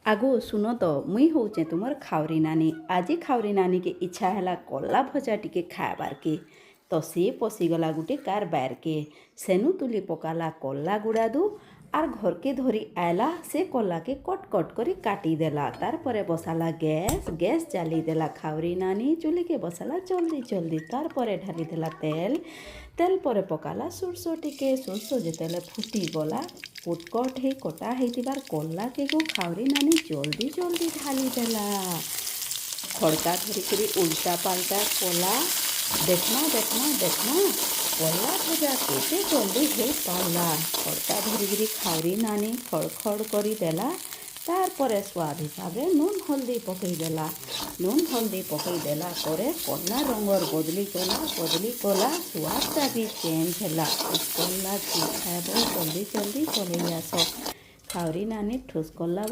आगो सुनो तो मुई होचे तुमर खावरी नानी आज खावरी नानी के इच्छा है कला भजा टिके खाबार के तो सी पशिगला गुटे कार बार के सेनु तुली पकाला कला गुड़ा दू आर घर के धरी आयला से कला के कट कट कर काटी देला तार परे बसाला गैस गैस जाली देला खावरी नानी चुली के बसाला जल्दी जल्दी तार परे ढाली देला तेल तेल परे पकाला सुरसो टिके सुरसो जेतेले फुटी गला पुटकट हे कटा हेतिबार कला के गो खावरी नानी जल्दी जल्दी ढाली देला खड़का धरिकी उल्टा पाल्टा कला देखना देखना देखना कला भजा केते जल्दी हो पाला खड़का धरिकी खावरी नानी खड़ खड़ करी देला तार परे स्वाद हिसाब से नून हल्दी पकई देला नून हल्दी पकई देला परे कला रंगर बदली कला स्वादटा भी चेंज है कला खाब जल्दी जल्दी पलि आस खावरी नानी ठूस कला